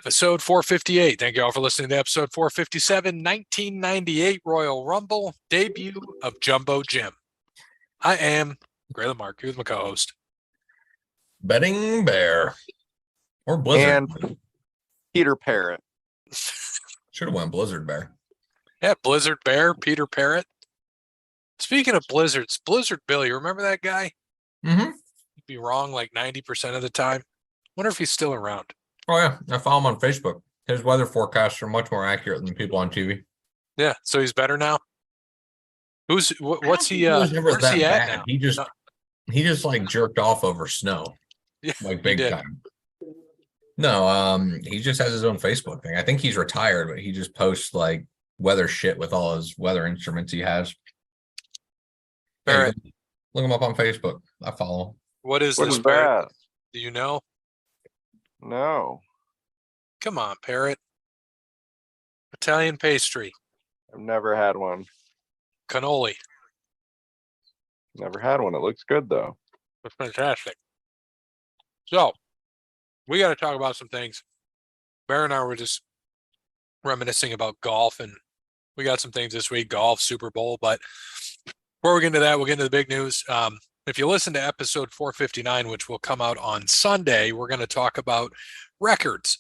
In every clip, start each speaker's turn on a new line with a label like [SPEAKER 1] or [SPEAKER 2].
[SPEAKER 1] Episode 458. Thank you all for listening to episode 457, 1998 Royal Rumble, debut of Jumbo Jim. I am Gray Lamarck, who's my co-host.
[SPEAKER 2] Betting Bear. Or Blizzard.
[SPEAKER 3] And Peter Parrot.
[SPEAKER 2] Should have went Blizzard Bear.
[SPEAKER 1] Yeah, Blizzard Bear, Peter Parrot. Speaking of blizzards, Blizzard Billy, remember that guy?
[SPEAKER 2] Mm-hmm.
[SPEAKER 1] He'd be wrong like 90% of the time. Wonder if he's still around.
[SPEAKER 2] Oh, yeah. I follow him on Facebook. His weather forecasts are much more accurate than people on TV.
[SPEAKER 1] Yeah, so he's better now? What's he, where's he
[SPEAKER 2] that
[SPEAKER 1] at
[SPEAKER 2] bad.
[SPEAKER 1] now?
[SPEAKER 2] He just like jerked off over snow.
[SPEAKER 1] Yeah,
[SPEAKER 2] like big time. No, he just has his own Facebook thing. I think he's retired, but he just posts like weather shit with all his weather instruments he has.
[SPEAKER 1] Barrett.
[SPEAKER 2] Hey, look him up on Facebook. I follow him.
[SPEAKER 1] What is
[SPEAKER 3] What
[SPEAKER 1] this,
[SPEAKER 3] is
[SPEAKER 1] Barrett?
[SPEAKER 3] that?
[SPEAKER 1] Do you know?
[SPEAKER 3] No,
[SPEAKER 1] Come on, Parrot. Italian pastry.
[SPEAKER 3] I've never had one.
[SPEAKER 1] Cannoli.
[SPEAKER 3] Never had one. It looks good though.
[SPEAKER 1] That's fantastic. So, we got to talk about some things. Bear and I were just reminiscing about golf, and we got some things this week, golf, Super Bowl. But before we get into that, we'll get into the big news. If you listen to episode 459, which will come out on Sunday, we're going to talk about records,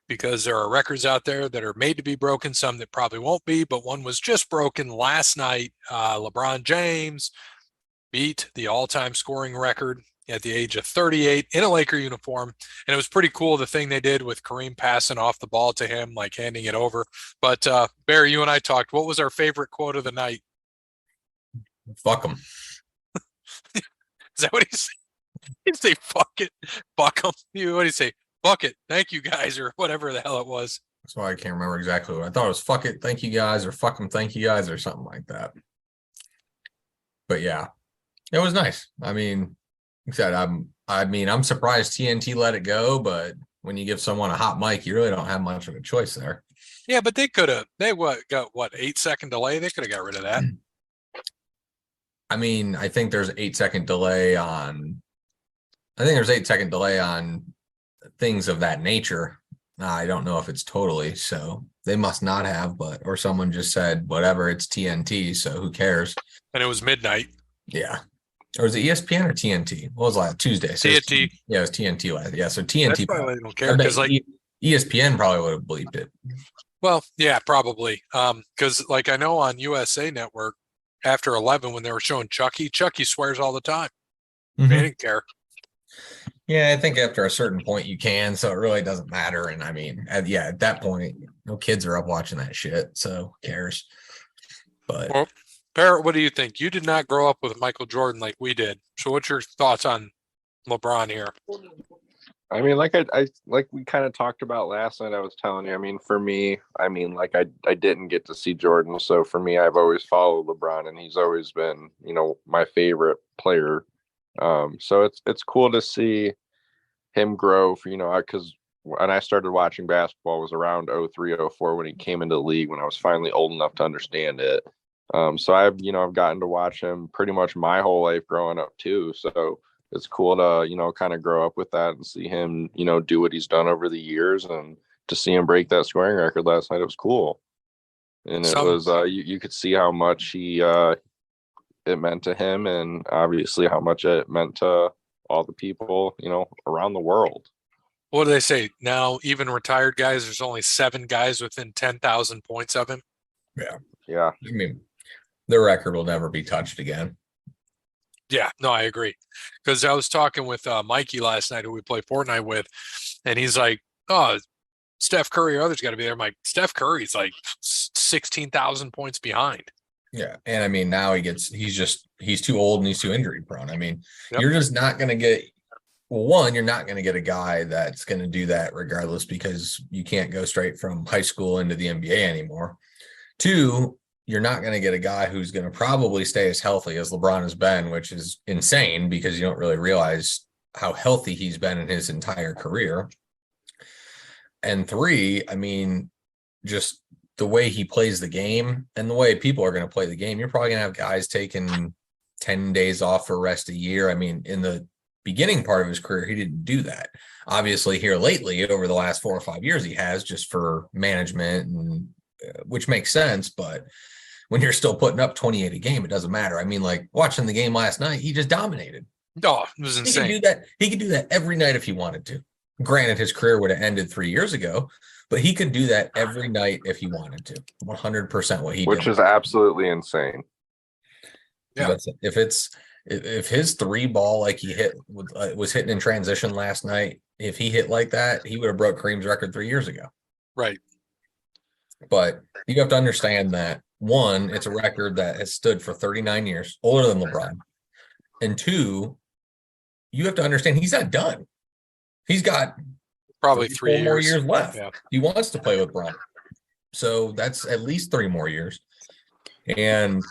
[SPEAKER 1] because there are records out there that are made to be broken, some that probably won't be, but one was just broken last night. LeBron James beat the all-time scoring record at the age of 38 in a Laker uniform. And it was pretty cool, the thing they did with Kareem passing off the ball to him, like handing it over. But Barry, you and I talked. What was our favorite quote of the night?
[SPEAKER 2] Fuck him.
[SPEAKER 1] Is that what he said? He'd say, fuck it, fuck them. What did he say? Fuck it, thank you guys, or whatever the hell it was.
[SPEAKER 2] That's why I can't remember exactly what I thought it was. Fuck it, thank you guys, or fuck them, thank you guys, or something like that. But yeah, it was nice. I mean, like I said, I'm surprised TNT let it go, but when you give someone a hot mic, you really don't have much of a choice there.
[SPEAKER 1] Yeah, but they could have. They got 8-second delay. They could have got rid of that.
[SPEAKER 2] I mean, I think there's 8-second delay on. I think there's 8-second delay on things of that nature. I don't know if it's totally, so they must not have, or someone just said, whatever, it's TNT, so who cares?
[SPEAKER 1] And it was midnight.
[SPEAKER 2] Yeah. Or was it ESPN or TNT? What was last Tuesday? So
[SPEAKER 1] TNT.
[SPEAKER 2] Yeah, it was TNT last. Yeah, so TNT.
[SPEAKER 1] That's probably they don't care, because like
[SPEAKER 2] ESPN probably would have bleeped it.
[SPEAKER 1] Well, yeah, probably. Because like I know on USA Network after 11 when they were showing Chucky swears all the time.
[SPEAKER 2] Mm-hmm.
[SPEAKER 1] They didn't care.
[SPEAKER 2] Yeah, I think after a certain point you can, so it really doesn't matter. And I mean, at that point, no kids are up watching that shit, so who cares? But
[SPEAKER 1] well, Parrot, what do you think? You did not grow up with Michael Jordan like we did. So what's your thoughts on LeBron here?
[SPEAKER 3] I mean, like I like we kind of talked about last night. I was telling you. I mean, for me, I didn't get to see Jordan, so for me, I've always followed LeBron, and he's always been, my favorite player. So it's cool to see him grow. Because when I started watching basketball, it was around 03, 04 when he came into the league, when I was finally old enough to understand it. So I've gotten to watch him pretty much my whole life growing up too. So it's cool to, kind of grow up with that and see him, do what he's done over the years, and to see him break that scoring record last night, it was cool. And it was, you could see how much it meant to him, and obviously how much it meant to all the people, around the world.
[SPEAKER 1] What do they say now? Even retired guys, there's only 7 guys within 10,000 points of him.
[SPEAKER 2] Yeah. I mean, the record will never be touched again.
[SPEAKER 1] Yeah, no, I agree. Because I was talking with Mikey last night, who we play Fortnite with, and he's like, "Oh, Steph Curry or others got to be there." I'm like, Steph Curry's like 16,000 points behind.
[SPEAKER 2] Yeah, and I mean, now he's too old and he's too injury prone. I mean, You're just not going to get. Well, one, you're not going to get a guy that's going to do that regardless, because you can't go straight from high school into the NBA anymore. 2, you're not going to get a guy who's going to probably stay as healthy as LeBron has been, which is insane because you don't really realize how healthy he's been in his entire career. And 3, I mean, just the way he plays the game and the way people are going to play the game, you're probably going to have guys taking 10 days off for rest a year. I mean, in the beginning part of his career, he didn't do that. Obviously, here lately, over the last 4 or 5 years, he has, just for management, and which makes sense. But when you're still putting up 28 a game, it doesn't matter. I mean, like watching the game last night, he just dominated.
[SPEAKER 1] Oh, it was
[SPEAKER 2] He
[SPEAKER 1] insane.
[SPEAKER 2] could do that. He could do that every night if he wanted to. Granted, his career would have ended 3 years ago, but he could do that every night if he wanted to. 100% what he did.
[SPEAKER 3] Which is absolutely insane.
[SPEAKER 1] Yeah.
[SPEAKER 2] But if his three ball like he hit was hitting in transition last night, if he hit like that, he would have broke Kareem's record 3 years ago.
[SPEAKER 1] Right.
[SPEAKER 2] But you have to understand that, one, it's a record that has stood for 39 years, older than LeBron. And two, you have to understand he's not done. He's got
[SPEAKER 1] Probably
[SPEAKER 2] 4 more years left.
[SPEAKER 1] Yeah.
[SPEAKER 2] He wants to play with Bron. So that's at least 3 more years. And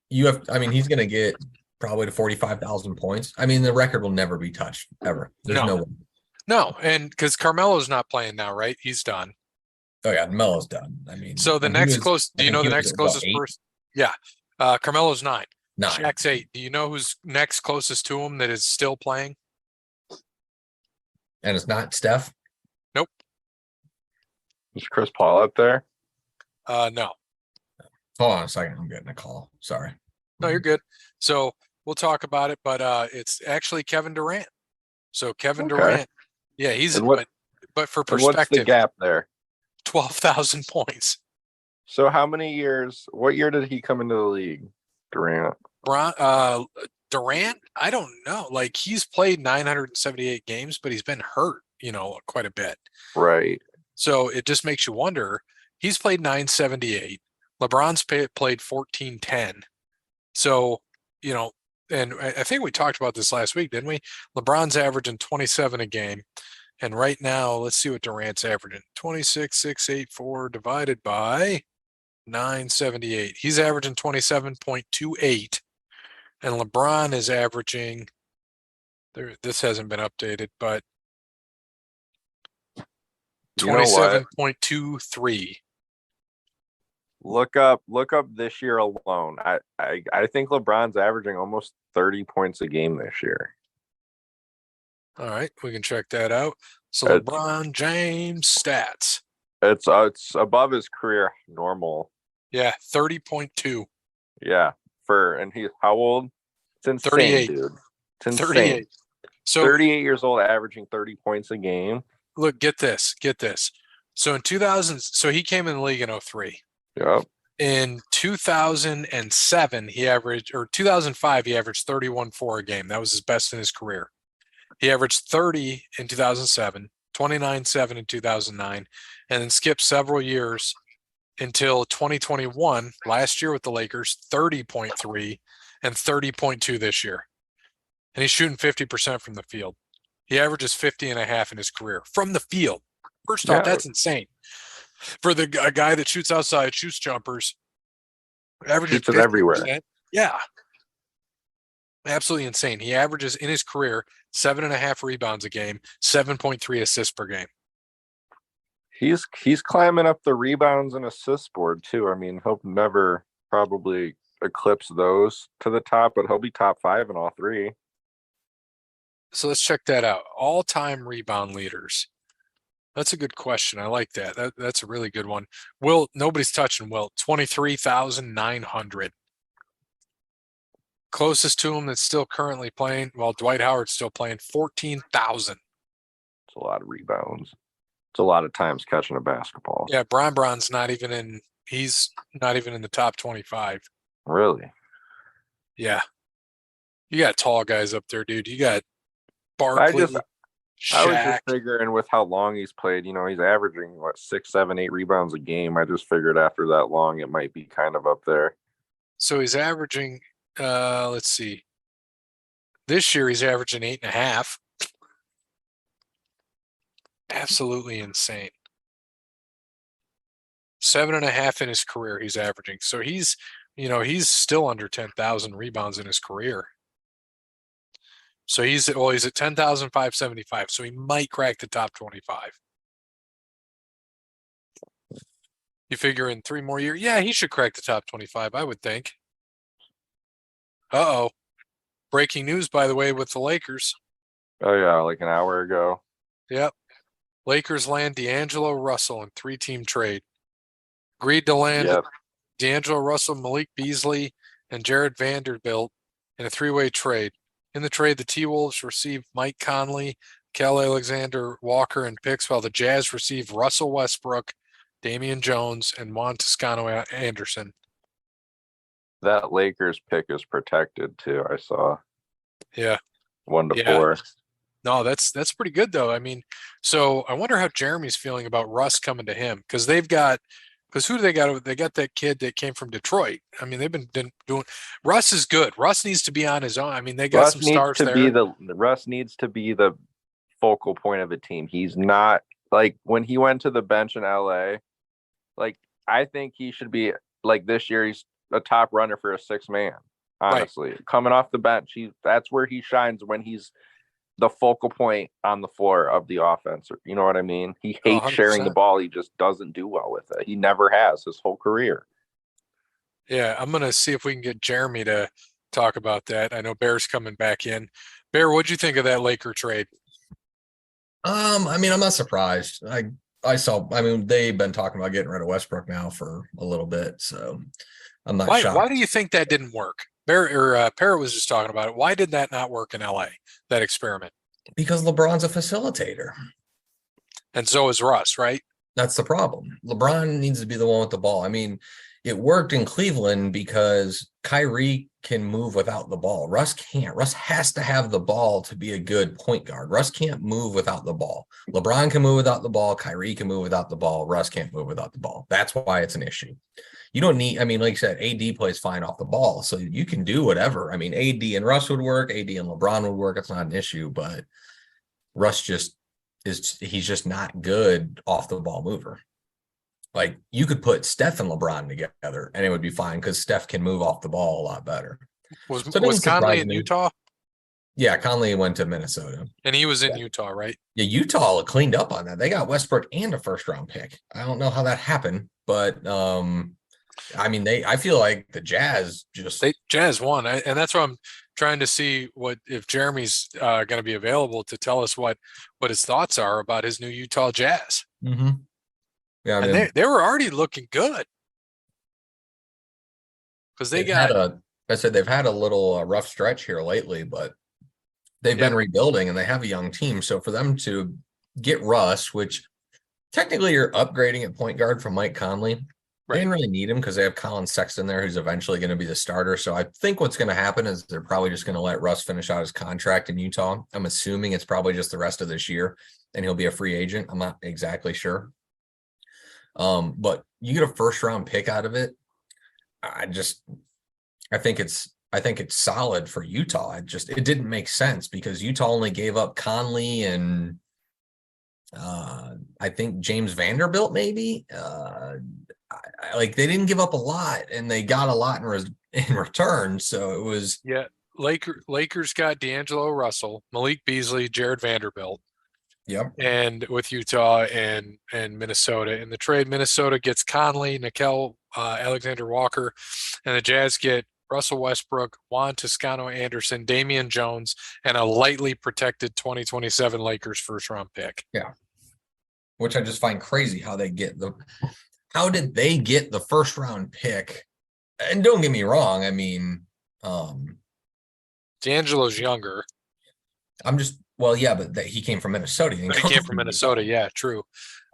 [SPEAKER 2] he's going to get probably to 45,000 points. I mean, the record will never be touched ever. There's no way.
[SPEAKER 1] No, and because Carmelo's not playing now, right? He's done.
[SPEAKER 2] Oh yeah, Melo's done. I mean,
[SPEAKER 1] so the next closest, do you know the next closest
[SPEAKER 2] 8?
[SPEAKER 1] person? Yeah. Carmelo's 9.
[SPEAKER 2] 9.
[SPEAKER 1] Shaq's 8. Do you know who's next closest to him that is still playing?
[SPEAKER 2] And it's not Steph?
[SPEAKER 1] Nope.
[SPEAKER 3] Is Chris Paul up there?
[SPEAKER 1] No.
[SPEAKER 2] Hold on a second. I'm getting a call. Sorry.
[SPEAKER 1] No, you're good. So we'll talk about it, but it's actually Kevin Durant. So Kevin Durant, yeah, he's but for perspective,
[SPEAKER 3] what's the gap there?
[SPEAKER 1] 12,000 points.
[SPEAKER 3] So how many years? What year did he come into the league, Durant?
[SPEAKER 1] Durant, I don't know. Like, he's played 978 games, but he's been hurt, quite a bit.
[SPEAKER 3] Right.
[SPEAKER 1] So it just makes you wonder. He's played 978. LeBron's played 1410. So, and I think we talked about this last week, didn't we? LeBron's averaging 27 a game. And right now, let's see what Durant's averaging. 26,684 divided by 978. He's averaging 27.28. And LeBron is averaging, this hasn't been updated, but 27.23.
[SPEAKER 3] Look up this year alone. I think LeBron's averaging almost 30 points a game this year.
[SPEAKER 1] All right, we can check that out. So LeBron James stats.
[SPEAKER 3] It's above his career normal.
[SPEAKER 1] Yeah, 30.2.
[SPEAKER 3] Yeah, and he's how old? It's insane,
[SPEAKER 1] 38.
[SPEAKER 3] dude. It's insane.
[SPEAKER 1] 38. So
[SPEAKER 3] 38 years old, averaging 30 points a game.
[SPEAKER 1] Look, get this. So in 2000, so he came in the league in 03.
[SPEAKER 3] Yep.
[SPEAKER 1] In 2007, he averaged, or 2005, he averaged 31.4 a game. That was his best in his career. He averaged 30 in 2007, 29.7 in 2009, and then skipped several years until 2021, last year with the Lakers, 30.3 and 30.2 this year. And he's shooting 50% from the field. He averages 50.5 in his career from the field. First off, that's insane. For a guy that shoots outside, shoots jumpers, averages
[SPEAKER 3] shoots it everywhere.
[SPEAKER 1] Yeah. Absolutely insane. He averages in his career 7.5 rebounds a game, 7.3 assists per game.
[SPEAKER 3] He's climbing up the rebounds and assists board too. I mean, he'll never probably eclipse those to the top, but he'll be top 5 in all 3.
[SPEAKER 1] So let's check that out. All-time rebound leaders. That's a good question. I like that. That's a really good one. Wilt, nobody's touching Wilt. 23,900. Closest to him that's still currently playing, well, Dwight Howard's still playing, 14,000.
[SPEAKER 3] It's a lot of rebounds. It's a lot of times catching a basketball.
[SPEAKER 1] Yeah, Bron's not even in. He's not even in the top 25.
[SPEAKER 3] Really?
[SPEAKER 1] Yeah. You got tall guys up there, dude. You got Barkley.
[SPEAKER 3] I was just figuring with how long he's played, he's averaging 6, 7, 8 rebounds a game. I just figured after that long, it might be kind of up there.
[SPEAKER 1] So he's averaging, let's see. This year he's averaging 8.5. Absolutely insane. 7.5 in his career he's averaging. So he's still under 10,000 rebounds in his career. So he's at 10,575. So he might crack the top 25. You figure in 3 more years, yeah, he should crack the top 25, I would think. Uh-oh. Breaking news, by the way, with the Lakers.
[SPEAKER 3] Oh yeah, like an hour ago.
[SPEAKER 1] Yep. Lakers land D'Angelo Russell in 3-team trade. Agreed to land
[SPEAKER 3] Yep.
[SPEAKER 1] D'Angelo Russell, Malik Beasley, and Jared Vanderbilt in a 3-way trade. In the trade, the T-Wolves received Mike Conley, Kel Alexander Walker, and picks, while the Jazz received Russell Westbrook, Damian Jones, and Juan Toscano Anderson.
[SPEAKER 3] That Lakers pick is protected too. I saw
[SPEAKER 1] Yeah.
[SPEAKER 3] 1-4.
[SPEAKER 1] No, that's pretty good though. I mean, so I wonder how Jeremy's feeling about Russ coming to him, because who do they got? They got that kid that came from Detroit. I mean, they've been doing. Russ is good. Russ needs to be on his own. I mean, they got some stars there.
[SPEAKER 3] Russ needs to be the focal point of a team. He's not, like, when he went to the bench in LA, like, I think he should be, like, this year he's a top runner for a 6-man. Honestly, right. Coming off the bench, that's where he shines, when he's the focal point on the floor of the offense. You know what I mean? He hates
[SPEAKER 1] 100%.
[SPEAKER 3] Sharing the ball. He just doesn't do well with it. He never has his whole career.
[SPEAKER 1] Yeah, I'm gonna see if we can get Jeremy to talk about that. I know Bear's coming back in. Bear, what'd you think of that Laker trade?
[SPEAKER 2] I mean, I'm not surprised. I mean, they've been talking about getting rid of Westbrook now for a little bit, so I'm not shocked.
[SPEAKER 1] Why do you think that didn't work? Parrot was just talking about it. Why did that not work in LA, that experiment?
[SPEAKER 2] Because LeBron's a facilitator.
[SPEAKER 1] And so is Russ, right?
[SPEAKER 2] That's the problem. LeBron needs to be the one with the ball. I mean, it worked in Cleveland because Kyrie can move without the ball. Russ can't. Russ has to have the ball to be a good point guard. Russ can't move without the ball. LeBron can move without the ball. Kyrie can move without the ball. Russ can't move without the ball. That's why it's an issue. You don't need, I mean, like you said, AD plays fine off the ball, so you can do whatever. I mean, AD and Russ would work, AD and LeBron would work. It's not an issue, but Russ he's just not good off the ball mover. Like, you could put Steph and LeBron together and it would be fine because Steph can move off the ball a lot better.
[SPEAKER 1] Was Conley in Utah?
[SPEAKER 2] Yeah, Conley went to Minnesota.
[SPEAKER 1] And he was in Utah, right?
[SPEAKER 2] Yeah, Utah cleaned up on that. They got Westbrook and a first-round pick. I don't know how that happened, but I mean, I feel like the Jazz
[SPEAKER 1] Jazz won, and that's why I'm trying to see if Jeremy's going to be available to tell us what his thoughts are about his new Utah Jazz.
[SPEAKER 2] Mm-hmm. Yeah, I mean,
[SPEAKER 1] and they were already looking good because they've had
[SPEAKER 2] a little rough stretch here lately, but they've been rebuilding and they have a young team. So for them to get Russ, which technically you're upgrading at point guard from Mike Conley. Right. They didn't really need him because they have Colin Sexton there, who's eventually going to be the starter. So I think what's going to happen is they're probably just going to let Russ finish out his contract in Utah. I'm assuming it's probably just the rest of this year and he'll be a free agent. I'm not exactly sure. But you get a first round pick out of it. I think it's solid for Utah. It didn't make sense because Utah only gave up Conley and I think James Vanderbilt maybe. Like, they didn't give up a lot and they got a lot in return. So it was
[SPEAKER 1] Lakers got D'Angelo Russell, Malik Beasley, Jared Vanderbilt.
[SPEAKER 2] Yep.
[SPEAKER 1] And with Utah and Minnesota in the trade, Minnesota gets Conley, Nickel Alexander Walker, and the Jazz get Russell Westbrook, Juan Toscano Anderson, Damian Jones, and a lightly protected 2027 Lakers first round pick.
[SPEAKER 2] Yeah. Which I just find crazy how did they get the first round pick? And don't get me wrong, I mean,
[SPEAKER 1] D'Angelo's younger.
[SPEAKER 2] But he came from Minnesota.
[SPEAKER 1] He came from Minnesota, yeah, true.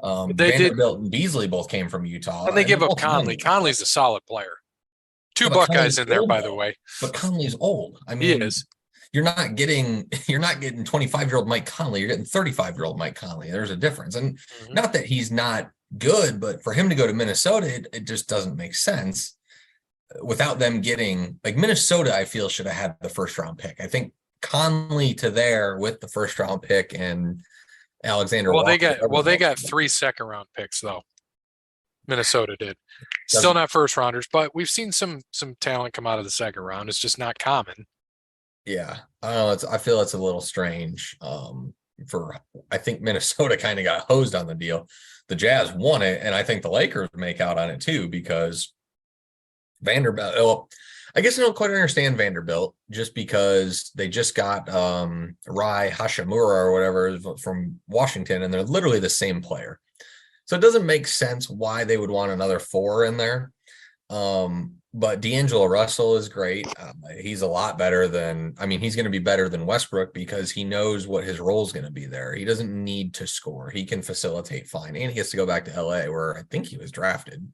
[SPEAKER 2] Vanderbilt and Beasley both came from Utah.
[SPEAKER 1] And they give up Conley. Conley's a solid player. Two Buckeyes in there, by the way.
[SPEAKER 2] But Conley's old. I mean,
[SPEAKER 1] he is.
[SPEAKER 2] You're not getting 25-year-old Mike Conley. You're getting 35-year-old Mike Conley. There's a difference. And not that he's not good, but for him to go to Minnesota, it just doesn't make sense without them getting, like, Minnesota, I feel, should have had the first round pick. I think Conley to there with the first round pick and Alexander.
[SPEAKER 1] Well, they got 3 second round picks though. Minnesota did. Still not first rounders, but we've seen some talent come out of the second round. It's just not common.
[SPEAKER 2] Yeah, I don't know. I feel it's a little strange. I think Minnesota kind of got hosed on the deal. The Jazz won it, and I think the Lakers make out on it too because Vanderbilt. Well, I guess I don't quite understand Vanderbilt just because they just got Rai Hashimura or whatever from Washington, and they're literally the same player. So it doesn't make sense why they would want another 4 in there. But D'Angelo Russell is great. He's a lot better than, I mean, he's going to be better than Westbrook because he knows what his role is going to be there. He doesn't need to score. He can facilitate fine. And he gets to go back to LA where I think he was drafted.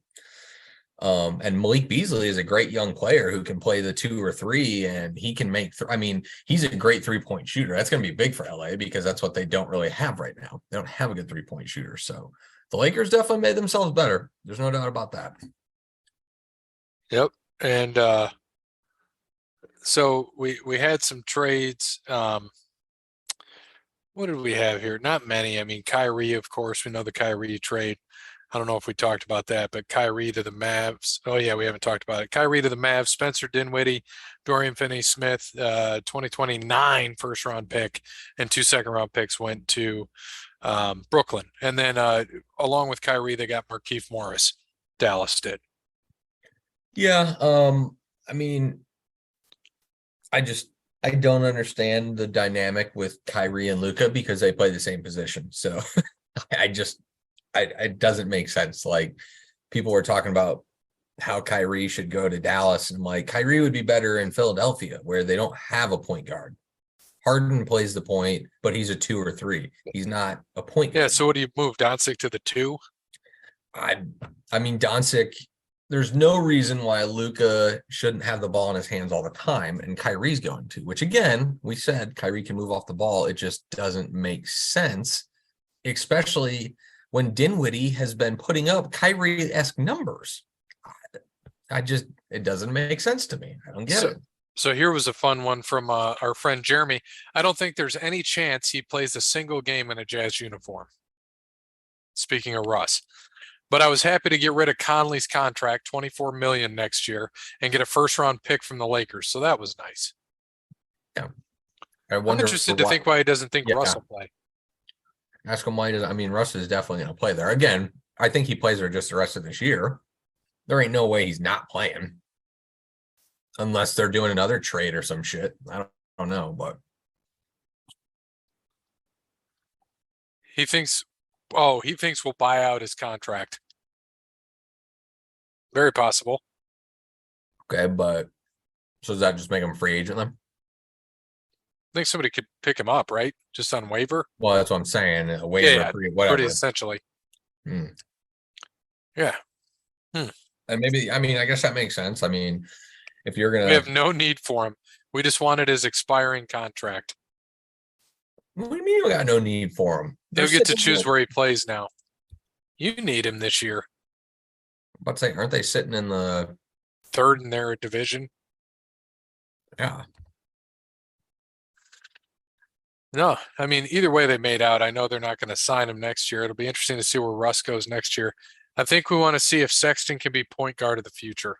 [SPEAKER 2] And Malik Beasley is a great young player who can play the 2 or 3, and he can make, I mean, he's a great 3-point shooter. That's going to be big for LA because that's what they don't really have right now. They don't have a good 3-point shooter. So the Lakers definitely made themselves better. There's no doubt about that.
[SPEAKER 1] Yep. And so we had some trades. What did we have here? Not many. I mean, Kyrie, of course, we know the Kyrie trade. I don't know if we talked about that, but Kyrie to the Mavs. Oh, yeah, we haven't talked about it. Kyrie to the Mavs, Spencer Dinwiddie, Dorian Finney-Smith, 2029 first-round pick, and 2 second-round picks went to Brooklyn. And then along with Kyrie, they got Markieff Morris. Dallas did.
[SPEAKER 2] Yeah, I mean, I don't understand the dynamic with Kyrie and Luka because they play the same position. So it doesn't make sense. Like, people were talking about how Kyrie should go to Dallas, and like, Kyrie would be better in Philadelphia where they don't have a point guard. Harden plays the point, but he's a 2 or 3. He's not a point guard.
[SPEAKER 1] Yeah, so what do you move? Doncic to the 2?
[SPEAKER 2] I mean, Doncic, there's no reason why Luka shouldn't have the ball in his hands all the time, and Kyrie's going to, which again, we said Kyrie can move off the ball. It just doesn't make sense, especially when Dinwiddie has been putting up Kyrie-esque numbers. It doesn't make sense to me. I don't get it.
[SPEAKER 1] So here was a fun one from our friend Jeremy. I don't think there's any chance he plays a single game in a Jazz uniform. Speaking of Russ. But I was happy to get rid of Conley's contract, $24 million next year, and get a first-round pick from the Lakers. So that was nice.
[SPEAKER 2] Yeah.
[SPEAKER 1] I'm interested to think why he doesn't think Russ will play.
[SPEAKER 2] Ask him why he doesn't. I mean, Russ is definitely going to play there. Again, I think he plays there just the rest of this year. There ain't no way he's not playing. Unless they're doing another trade or some shit. I don't know, but.
[SPEAKER 1] He thinks we'll buy out his contract. Very possible.
[SPEAKER 2] Okay, but so does that just make him a free agent then?
[SPEAKER 1] I think somebody could pick him up, right? Just on waiver.
[SPEAKER 2] Well, that's what I'm saying. A waiver, whatever.
[SPEAKER 1] Pretty essentially. Yeah.
[SPEAKER 2] And maybe, I mean, I guess that makes sense. I mean, if you're going to.
[SPEAKER 1] We have no need for him. We just wanted his expiring contract.
[SPEAKER 2] What do you mean you got no need for him?
[SPEAKER 1] He'll get to choose where he plays now. You need him this year.
[SPEAKER 2] But say, aren't they sitting in the
[SPEAKER 1] 3rd in their division?
[SPEAKER 2] Yeah.
[SPEAKER 1] No, I mean, either way they made out. I know they're not going to sign him next year. It'll be interesting to see where Russ goes next year. I think we want to see if Sexton can be point guard of the future.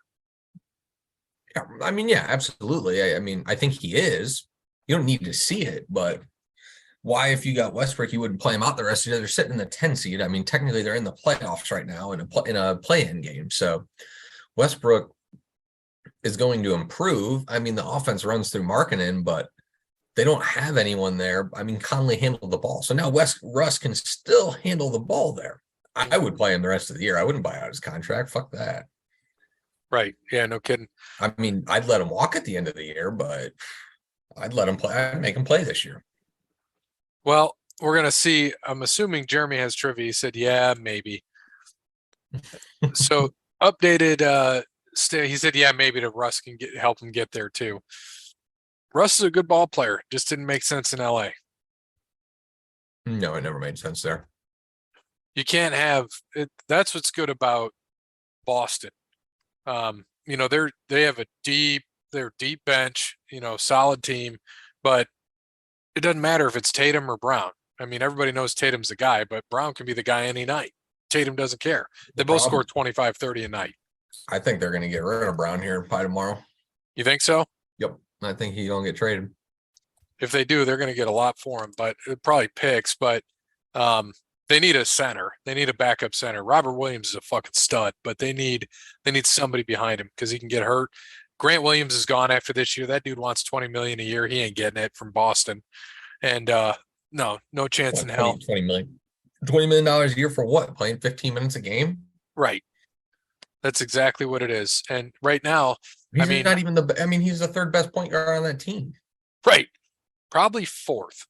[SPEAKER 2] Yeah, I mean, yeah, absolutely. I mean, I think he is. You don't need to see it, but why, if you got Westbrook, you wouldn't play him out the rest of the year? They're sitting in the 10 seed. I mean, technically they're in the playoffs right now in a play-in game. So Westbrook is going to improve. I mean, the offense runs through Markkanen, but they don't have anyone there. I mean, Conley handled the ball. So now Russ can still handle the ball there. I would play him the rest of the year. I wouldn't buy out his contract. Fuck that.
[SPEAKER 1] Right. Yeah, no kidding.
[SPEAKER 2] I mean, I'd let him walk at the end of the year, but I'd let him play. I'd make him play this year.
[SPEAKER 1] Well, we're going to see. I'm assuming Jeremy has trivia. He said, yeah, maybe. So updated, he said, yeah, maybe to Russ can help him get there too. Russ is a good ball player. Just didn't make sense in LA.
[SPEAKER 2] No, it never made sense there.
[SPEAKER 1] You can't have it. That's what's good about Boston. You know, they have a deep bench, you know, solid team, but it doesn't matter if it's Tatum or Brown. I mean, everybody knows Tatum's the guy, but Brown can be the guy any night. Tatum doesn't care. They both score 25, 30 a night.
[SPEAKER 2] I think they're going to get rid of Brown here by tomorrow.
[SPEAKER 1] You think so?
[SPEAKER 2] Yep. I think he's going to get traded.
[SPEAKER 1] If they do, they're going to get a lot for him, but it probably picks. But They need a center. They need a backup center. Robert Williams is a fucking stud, but they need somebody behind him because he can get hurt. Grant Williams is gone after this year. That dude wants $20 million a year. He ain't getting it from Boston. And no chance in hell.
[SPEAKER 2] $20 million a year for what? Playing 15 minutes a game?
[SPEAKER 1] Right. That's exactly what it is. And right now,
[SPEAKER 2] he's not even he's the third best point guard on that team.
[SPEAKER 1] Right. Probably fourth.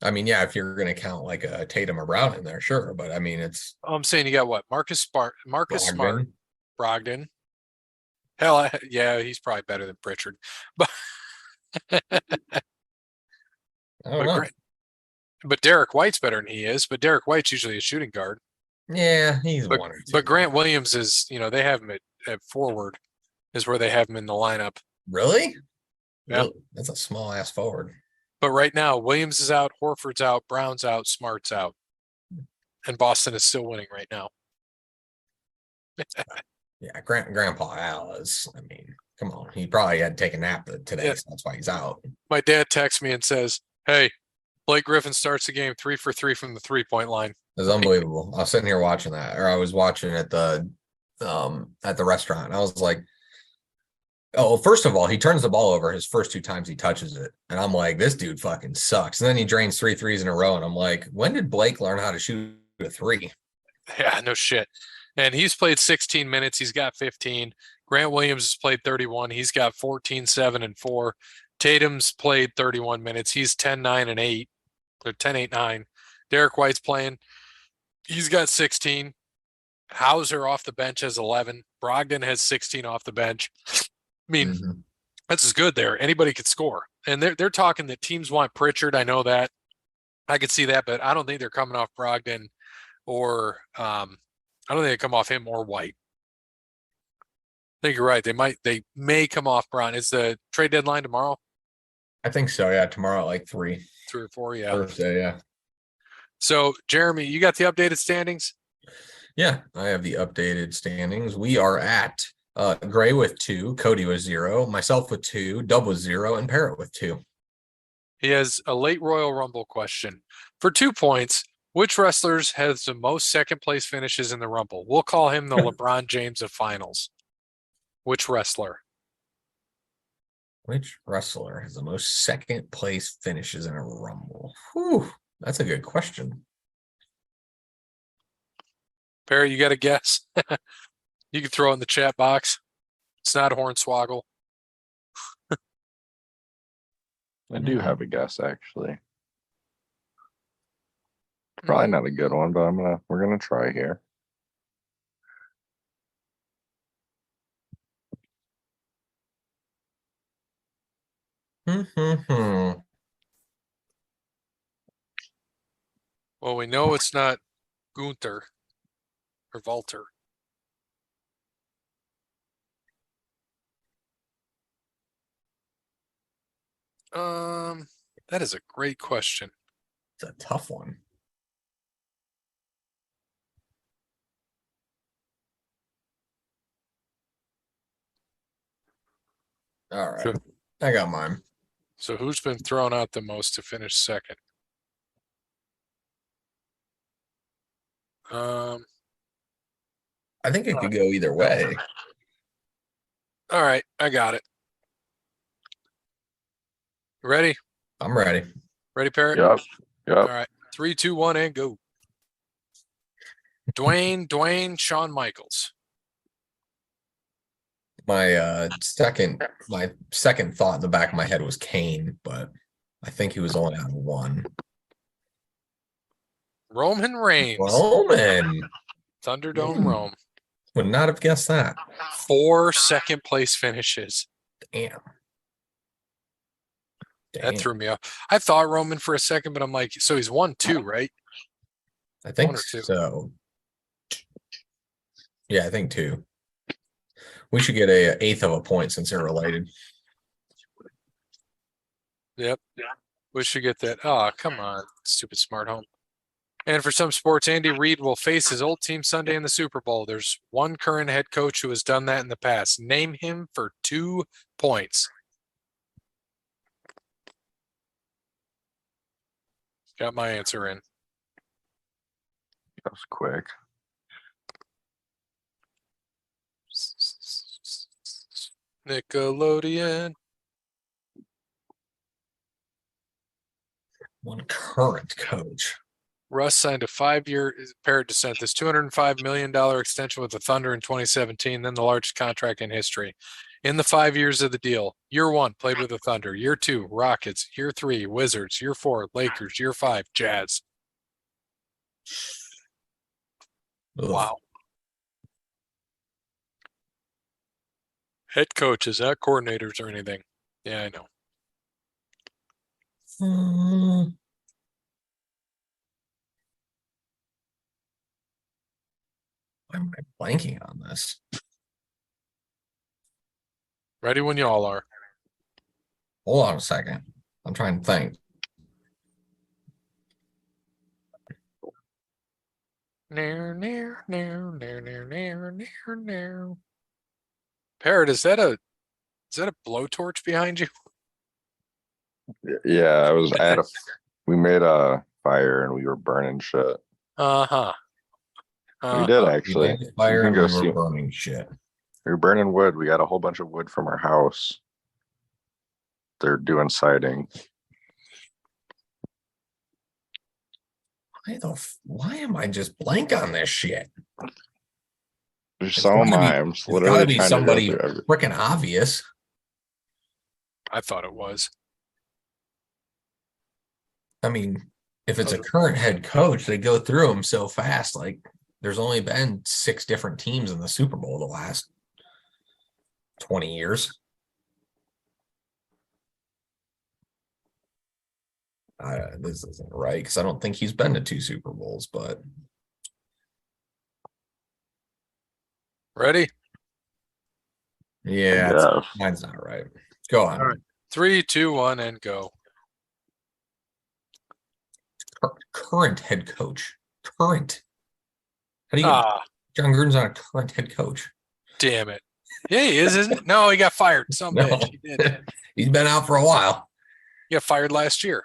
[SPEAKER 2] I mean, yeah, if you're going to count like a Tatum or Brown in there, sure. But I mean, it's.
[SPEAKER 1] I'm saying you got what? Marcus Smart, Brogdon. Hell, yeah, he's probably better than Pritchard. But
[SPEAKER 2] I don't know.
[SPEAKER 1] But Derek White's better than he is. But Derek White's usually a shooting guard.
[SPEAKER 2] Yeah, he's one or two.
[SPEAKER 1] But Grant Williams is, they have him at forward, is where they have him in the lineup.
[SPEAKER 2] Really?
[SPEAKER 1] Yeah.
[SPEAKER 2] Really? That's a small ass forward.
[SPEAKER 1] But right now, Williams is out, Horford's out, Brown's out, Smart's out. And Boston is still winning right now.
[SPEAKER 2] Yeah, Grandpa Al is, come on. He probably had to take a nap today, so that's why he's out.
[SPEAKER 1] My dad texts me and says, hey, Blake Griffin starts the game 3 for 3 from the 3-point line.
[SPEAKER 2] It was unbelievable. I was sitting here watching that, or I was watching at the restaurant, and I was like, oh, first of all, he turns the ball over his first 2 times he touches it. And I'm like, this dude fucking sucks. And then he drains 3 threes in a row. And I'm like, when did Blake learn how to shoot a 3?
[SPEAKER 1] Yeah, no shit. And he's played 16 minutes. He's got 15. Grant Williams has played 31. He's got 14, 7, and 4. Tatum's played 31 minutes. He's 10, 9, and 8. Or 10, 8, 9. Derek White's playing. He's got 16. Hauser off the bench has 11. Brogdon has 16 off the bench. I mean, that's as good there. Anybody could score. And they're talking that teams want Pritchard. I know that. I could see that, but I don't think they're coming off Brogdon or I don't think they come off him or White. I think you're right. They may come off Brown. Is the trade deadline tomorrow?
[SPEAKER 2] I think so, yeah. Tomorrow at like 3.
[SPEAKER 1] 3 or 4, yeah.
[SPEAKER 2] Thursday, yeah.
[SPEAKER 1] So, Jeremy, you got the updated standings?
[SPEAKER 2] Yeah, I have the updated standings. We are at Gray with 2, Cody with 0, myself with 2, Dub with 0, and Parrot with 2.
[SPEAKER 1] He has a late Royal Rumble question. For 2 points, which wrestlers has the most second place finishes in the Rumble? We'll call him the LeBron James of finals. Which wrestler?
[SPEAKER 2] Which wrestler has the most second place finishes in a Rumble? Whew, that's a good question.
[SPEAKER 1] Perry, you got a guess? You can throw it in the chat box. It's not Hornswoggle.
[SPEAKER 3] I do have a guess, actually. Probably not a good one, but we're gonna try here.
[SPEAKER 1] Well, we know it's not Gunther or Walter. That is a great question.
[SPEAKER 2] It's a tough one. All right.
[SPEAKER 1] Sure.
[SPEAKER 2] I got mine.
[SPEAKER 1] So who's been thrown out the most to finish second?
[SPEAKER 2] I think it could go either way.
[SPEAKER 1] All right, I got it. Ready?
[SPEAKER 2] I'm ready.
[SPEAKER 1] Ready, Parrot?
[SPEAKER 3] Yep.
[SPEAKER 1] All right. 3, 2, 1, and go. Dwayne, Shawn Michaels.
[SPEAKER 2] My second thought in the back of my head was Kane, but I think he was only on 1.
[SPEAKER 1] Roman Reigns.
[SPEAKER 2] Roman.
[SPEAKER 1] Thunderdome Rome.
[SPEAKER 2] Would not have guessed that.
[SPEAKER 1] 4 second place finishes.
[SPEAKER 2] Damn.
[SPEAKER 1] That threw me off. I thought Roman for a second, but I'm like, so he's 1-2, right?
[SPEAKER 2] I think
[SPEAKER 1] 1 or 2.
[SPEAKER 2] so. Yeah, I think 2. We should get a 1/8 of a point since they're related.
[SPEAKER 1] Yep. We should get that. Oh, come on, stupid smart home. And for some sports, Andy Reid will face his old team Sunday in the Super Bowl. There's one current head coach who has done that in the past. Name him for 2 points. Got my answer in.
[SPEAKER 3] That was quick.
[SPEAKER 1] Nickelodeon.
[SPEAKER 2] One current coach.
[SPEAKER 1] Russ signed a 5-year Parrot just sent this $205 million extension with the Thunder in 2017, then the largest contract in history. In the 5 years of the deal, year 1 played with the Thunder, year 2 Rockets, year 3 Wizards, year 4 Lakers, year 5 Jazz.
[SPEAKER 2] Ugh.
[SPEAKER 1] Wow. Head coaches, not coordinators or anything. Yeah, I know.
[SPEAKER 2] Why am I blanking on this?
[SPEAKER 1] Ready when you all are.
[SPEAKER 2] Hold on a second. I'm trying to think.
[SPEAKER 1] Parrot, is that a blowtorch behind you?
[SPEAKER 3] Yeah, we made a fire and we were burning shit.
[SPEAKER 1] Uh-huh.
[SPEAKER 3] We did
[SPEAKER 2] We
[SPEAKER 3] actually.
[SPEAKER 2] made a fire
[SPEAKER 3] You can
[SPEAKER 2] and
[SPEAKER 3] go
[SPEAKER 2] we
[SPEAKER 3] see.
[SPEAKER 2] were burning shit.
[SPEAKER 3] We were burning wood. We got a whole bunch of wood from our house. They're doing siding.
[SPEAKER 2] Why am I just blank on this shit?
[SPEAKER 3] There's
[SPEAKER 2] It's
[SPEAKER 3] so
[SPEAKER 2] gotta
[SPEAKER 3] am
[SPEAKER 2] be-
[SPEAKER 3] I. I'm
[SPEAKER 2] It's
[SPEAKER 3] literally
[SPEAKER 2] gotta be
[SPEAKER 3] trying
[SPEAKER 2] somebody
[SPEAKER 3] to go through everything.
[SPEAKER 2] freaking obvious.
[SPEAKER 1] I thought it was.
[SPEAKER 2] I mean, if it's a current head coach, they go through them so fast. Like, there's only been 6 different teams in the Super Bowl the last 20 years. This isn't right because I don't think he's been to 2 Super Bowls, but
[SPEAKER 1] Ready?
[SPEAKER 2] yeah,
[SPEAKER 3] Yeah.
[SPEAKER 2] mine's not right. Go on.
[SPEAKER 1] All right. 3, 2, 1, and go.
[SPEAKER 2] Current head coach. Current. How do you
[SPEAKER 1] Ah,
[SPEAKER 2] John Gruden's not a current head coach?
[SPEAKER 1] damn it. Yeah, he is, isn't it? No, he got fired. Some
[SPEAKER 2] No.
[SPEAKER 1] bitch. He did.
[SPEAKER 2] He's been out for a while.
[SPEAKER 1] He got fired last year.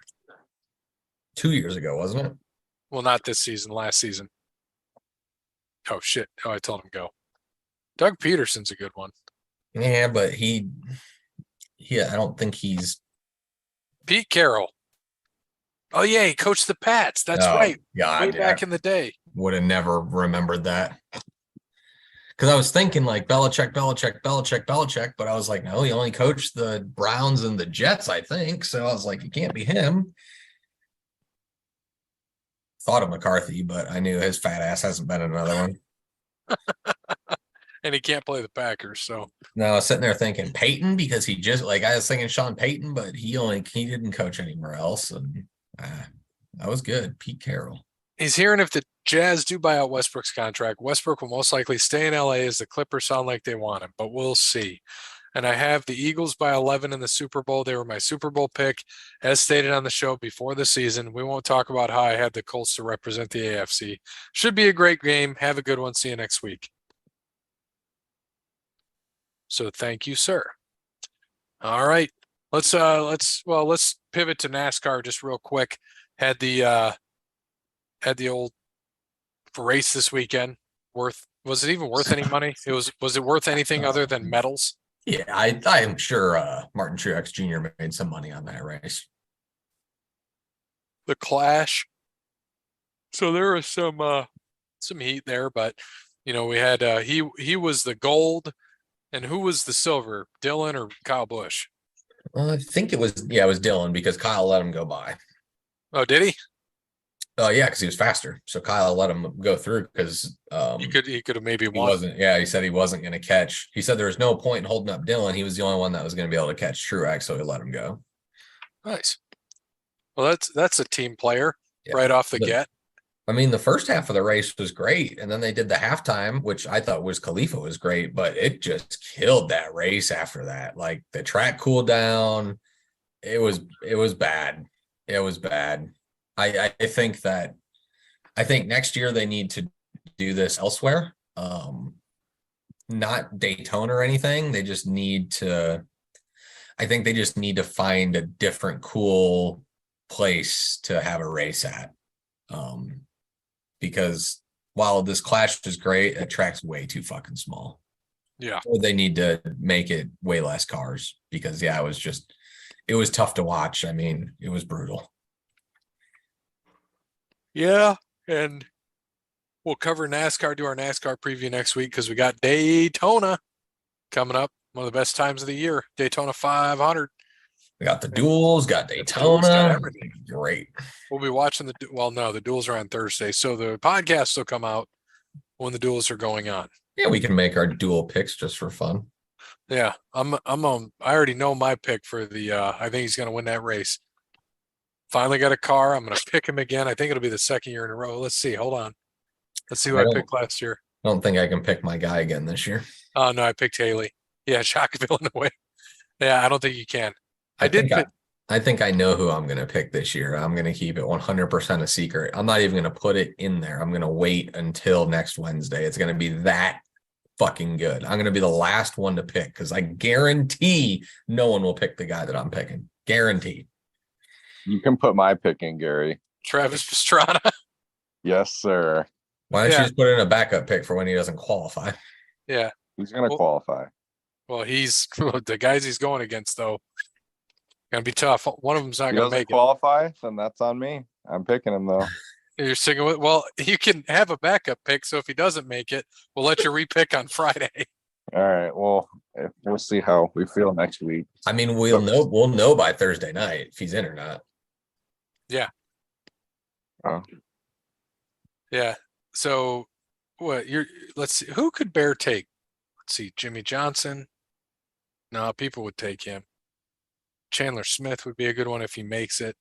[SPEAKER 2] 2 years ago, wasn't it?
[SPEAKER 1] Well, not this season, last season. Oh, shit. Oh, I told him go. Doug Peterson's a good one.
[SPEAKER 2] Yeah, but I don't think he's.
[SPEAKER 1] Pete Carroll. Oh, yeah, he coached the Pats. That's right.
[SPEAKER 2] God,
[SPEAKER 1] Way back in the day.
[SPEAKER 2] would have never remembered that. Because I was thinking like Belichick, but I was like, no, he only coached the Browns and the Jets, I think. So I was like, it can't be him. Thought of McCarthy, but I knew his fat ass hasn't been in another one.
[SPEAKER 1] And he can't play the Packers, so.
[SPEAKER 2] No, I was sitting there thinking Peyton because he just like I was thinking Sean Payton, but he didn't coach anywhere else, and that was good. Pete Carroll.
[SPEAKER 1] He's hearing if the Jazz do buy out Westbrook's contract, Westbrook will most likely stay in LA as the Clippers sound like they want him, but we'll see. And I have the Eagles by 11 in the Super Bowl. They were my Super Bowl pick, as stated on the show before the season. We won't talk about how I had the Colts to represent the AFC. Should be a great game. Have a good one. See you next week. So thank you, sir. All right. Let's pivot to NASCAR just real quick. Had the old race this weekend. Was it even worth any money? Was it worth anything other than medals?
[SPEAKER 2] Yeah, I'm sure Martin Truex Jr. made some money on that race.
[SPEAKER 1] The Clash. So there was some heat there, but we had he was the gold, and who was the silver? Dylan or Kyle Busch?
[SPEAKER 2] I think it was Dylan because Kyle let him go by.
[SPEAKER 1] Oh, did he?
[SPEAKER 2] Yeah, because he was faster. So Kyle let him go through because
[SPEAKER 1] he could have maybe
[SPEAKER 2] he
[SPEAKER 1] won.
[SPEAKER 2] wasn't. Yeah, he said he wasn't going to catch. He said there was no point in holding up Dylan. He was the only one that was going to be able to catch Truex, so he let him go.
[SPEAKER 1] Nice. Well, that's a team player
[SPEAKER 2] Yeah.
[SPEAKER 1] right off the get.
[SPEAKER 2] I mean, the first half of the race was great, and then they did the halftime, which I thought was Khalifa was great, but it just killed that race after that. Like the track cooled down. It was bad. It was bad. I think next year they need to do this elsewhere. Not Daytona or anything. They just need to. I think they just need to find a different cool place to have a race at. Because while this clash is great, the track's way too fucking small.
[SPEAKER 1] Yeah.
[SPEAKER 2] Or they need to make it way less cars because it was tough to watch. I mean, it was brutal.
[SPEAKER 1] Yeah. And we'll cover NASCAR, do our NASCAR preview next week because we got Daytona coming up. One of the best times of the year. Daytona 500.
[SPEAKER 2] We got the duels, got
[SPEAKER 1] Duels, got
[SPEAKER 2] Daytona.
[SPEAKER 1] everything.
[SPEAKER 2] Great.
[SPEAKER 1] We'll be watching the duels are on Thursday. So the podcast will come out when the duels are going on.
[SPEAKER 2] Yeah, we can make our dual picks just for fun.
[SPEAKER 1] Yeah. I already know my pick for the I think he's gonna win that race. Finally got a car. I'm gonna pick him again. I think it'll be the second year in a row. Let's see. Hold on. Let's see who I picked last year.
[SPEAKER 2] I don't think I can pick my guy again this year.
[SPEAKER 1] Oh no, I picked Haley. Yeah, Shockville in a way. Yeah, I don't think you can. I
[SPEAKER 2] think I know who I'm going to pick this year. I'm going to keep it 100% a secret. I'm not even going to put it in there. I'm going to wait until next Wednesday. It's going to be that fucking good. I'm going to be the last one to pick because I guarantee no one will pick the guy that I'm picking. Guaranteed.
[SPEAKER 3] You can put my pick in, Gary.
[SPEAKER 1] Travis Pastrana.
[SPEAKER 3] Yes, sir.
[SPEAKER 2] Why don't you just put in a backup pick for when he doesn't qualify?
[SPEAKER 1] Yeah.
[SPEAKER 3] He's going to qualify.
[SPEAKER 1] Well, he's the guys he's going against, though. Gonna be tough. One of them's not gonna make
[SPEAKER 3] qualify, then that's on me. I'm picking him though.
[SPEAKER 1] You're sticking with. Well, you can have a backup pick, so if he doesn't make it, we'll let you repick on Friday.
[SPEAKER 3] All right. Well, we'll see how we feel next week.
[SPEAKER 2] I mean, we'll know by Thursday night if he's in or not.
[SPEAKER 1] Yeah.
[SPEAKER 3] Oh.
[SPEAKER 1] Yeah. So what let's see, who could Bear take? Let's see, Jimmy Johnson. No, people would take him. Chandler Smith would be a good one if he makes it.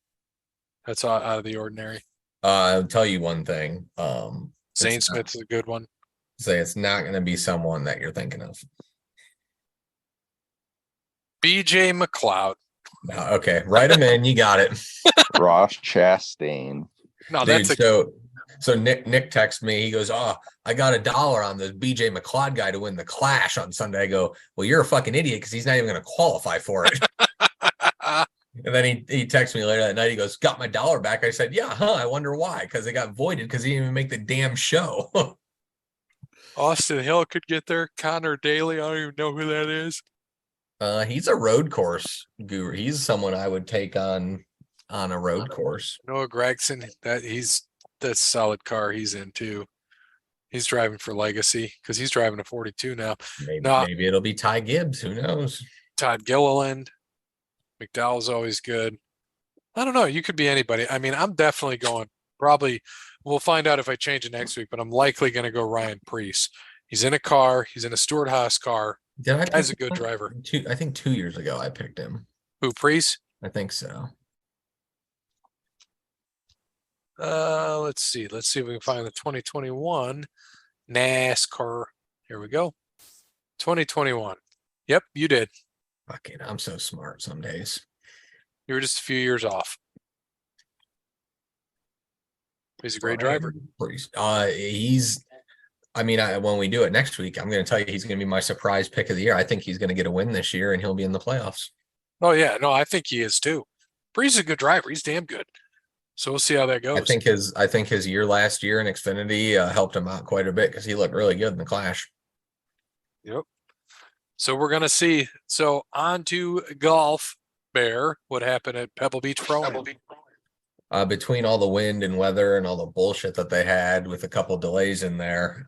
[SPEAKER 1] That's out of the ordinary.
[SPEAKER 2] I'll tell you one thing.
[SPEAKER 1] Zane Smith is a good one.
[SPEAKER 2] Say it's not going to be someone that you're thinking of.
[SPEAKER 1] BJ McLeod.
[SPEAKER 2] Okay, write him in. You got it.
[SPEAKER 3] Ross Chastain.
[SPEAKER 1] No,
[SPEAKER 2] dude, so Nick texted me. He goes, "Oh, I got $1 on the BJ McLeod guy to win the Clash on Sunday." I go, "Well, you're a fucking idiot because he's not even going to qualify for it." And then he texted me later that night. He goes, "Got my $1 back." I said, "Yeah, huh? I wonder why? Because it got voided because he didn't even make the damn show."
[SPEAKER 1] Austin Hill could get there. Connor Daly, I don't even know who that is.
[SPEAKER 2] He's a road course guru. He's someone I would take on a road course.
[SPEAKER 1] Noah Gregson, that's a solid car he's in too. He's driving for Legacy because he's driving a 42 now.
[SPEAKER 2] Maybe it'll be Ty Gibbs. Who knows?
[SPEAKER 1] Todd Gilliland. McDowell's always good. I don't know. You could be anybody. I mean, I'm definitely going. Probably, we'll find out if I change it next week, but I'm likely going to go Ryan Preece. He's in a car. He's in a Stuart Haas car. Guy's a good driver.
[SPEAKER 2] I think 2 years ago I picked him.
[SPEAKER 1] Who, Preece?
[SPEAKER 2] I think so.
[SPEAKER 1] Let's see. Let's see if we can find the 2021 NASCAR. Here we go. 2021. Yep, you did.
[SPEAKER 2] Fucking, I'm so smart some days.
[SPEAKER 1] You were just a few years off. He's a great driver.
[SPEAKER 2] When we do it next week, I'm going to tell you he's going to be my surprise pick of the year. I think he's going to get a win this year and he'll be in the playoffs.
[SPEAKER 1] Oh yeah, no, I think he is too. Breeze is a good driver. He's damn good. So we'll see how that goes.
[SPEAKER 2] I think his year last year in Xfinity helped him out quite a bit because he looked really good in the Clash.
[SPEAKER 1] Yep. So we're gonna see. So on to golf. Bear, what happened at Pebble Beach Pro?
[SPEAKER 2] Between all the wind and weather and all the bullshit that they had with a couple delays in there,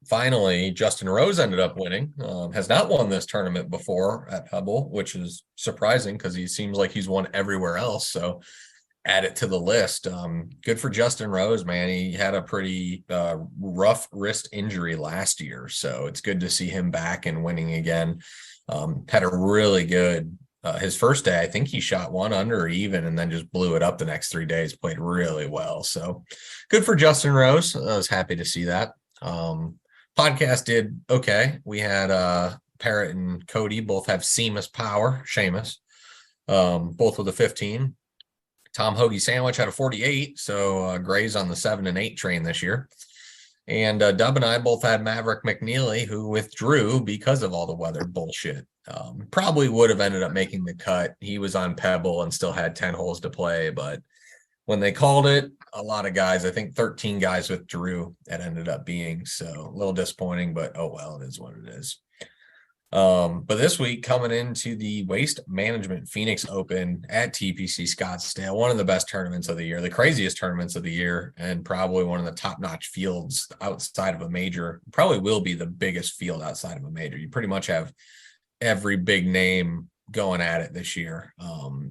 [SPEAKER 2] finally Justin Rose ended up winning. Has not won this tournament before at Pebble, which is surprising because he seems like he's won everywhere else. So add it to the list. Good for Justin Rose, man. He had a pretty rough wrist injury last year, so it's good to see him back and winning again. Had a really good his first day. I think he shot 1 under or even, and then just blew it up the next 3 days. Played really well, so good for Justin Rose. I was happy to see that. Podcast did okay. We had Parrot and Cody both have Seamus Power, Seamus, both with a 15. Tom Hoagie Sandwich had a 48, so Gray's on the 7 and 8 train this year. And Dub and I both had Maverick McNeely, who withdrew because of all the weather bullshit. Probably would have ended up making the cut. He was on Pebble and still had 10 holes to play, but when they called it, a lot of guys, I think 13 guys withdrew, it ended up being. So a little disappointing, but oh well, it is what it is. But this week coming into the Waste Management Phoenix Open at TPC Scottsdale, one of the best tournaments of the year, the craziest tournaments of the year, and probably one of the top-notch fields outside of a major. Probably will be the biggest field outside of a major. You pretty much have every big name going at it this year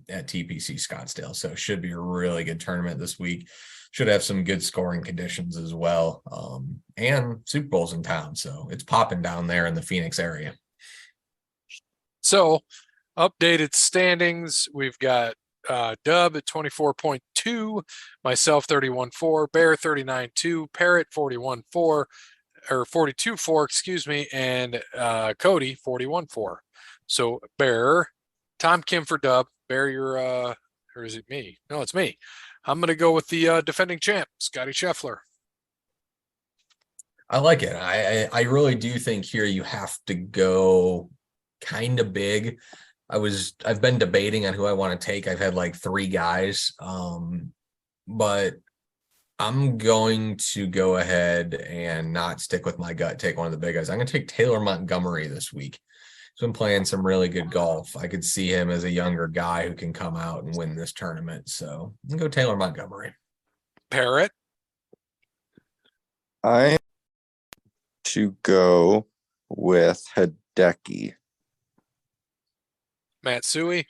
[SPEAKER 2] at TPC Scottsdale. So it should be a really good tournament this week. Should have some good scoring conditions as well. And Super Bowl's in town. So it's popping down there in the Phoenix area.
[SPEAKER 1] So, updated standings. We've got Dub at 24.2, myself 31.4, Bear 39.2, Parrot 41.4, or 42.4, excuse me, and Cody 41.4. So, Bear, Tom Kim for Dub. Bear, you're, or is it me? No, it's me. I'm going to go with the defending champ, Scotty Scheffler.
[SPEAKER 2] I like it. I really do think here you have to go kind of big. I've been debating on who I want to take. I've had like 3 guys. But I'm going to go ahead and not stick with my gut, take one of the big guys. I'm going to take Taylor Montgomery this week. He's been playing some really good golf. I could see him as a younger guy who can come out and win this tournament. So I'm going to go Taylor Montgomery.
[SPEAKER 1] Parrot.
[SPEAKER 3] I to go with Hideki.
[SPEAKER 1] Matsui.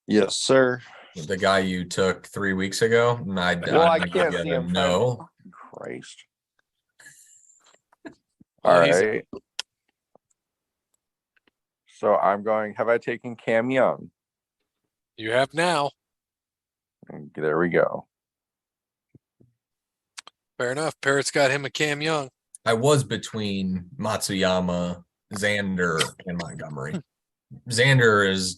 [SPEAKER 3] Yes, sir.
[SPEAKER 2] The guy you took 3 weeks ago. And I
[SPEAKER 3] can't see him.
[SPEAKER 2] No.
[SPEAKER 3] Christ.
[SPEAKER 1] Well,
[SPEAKER 3] All
[SPEAKER 1] he's-
[SPEAKER 3] right. So I'm going. Have I taken Cam Young?
[SPEAKER 1] You have now.
[SPEAKER 3] There we go.
[SPEAKER 1] Fair enough. Parrot's got him a Cam Young.
[SPEAKER 2] I was between Matsuyama, Xander, and Montgomery. Xander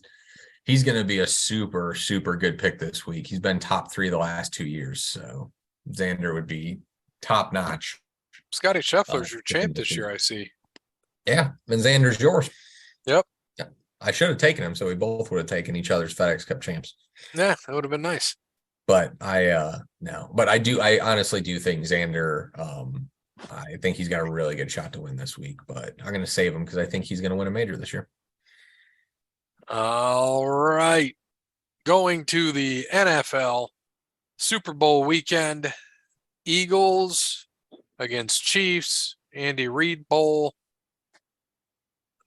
[SPEAKER 2] he's going to be a super, super good pick this week. He's been top 3 the last 2 years. So Xander would be top notch.
[SPEAKER 1] Scotty Scheffler's your champ this year, I see.
[SPEAKER 2] Yeah. And Xander's yours.
[SPEAKER 1] Yep.
[SPEAKER 2] Yeah. I should have taken him. So we both would have taken each other's FedEx Cup champs.
[SPEAKER 1] Yeah, that would have been nice.
[SPEAKER 2] But no, but I honestly do think Xander, I think he's got a really good shot to win this week, but I'm going to save him because I think he's going to win a major this year.
[SPEAKER 1] All right. Going to the NFL Super Bowl weekend. Eagles against Chiefs, Andy Reid Bowl,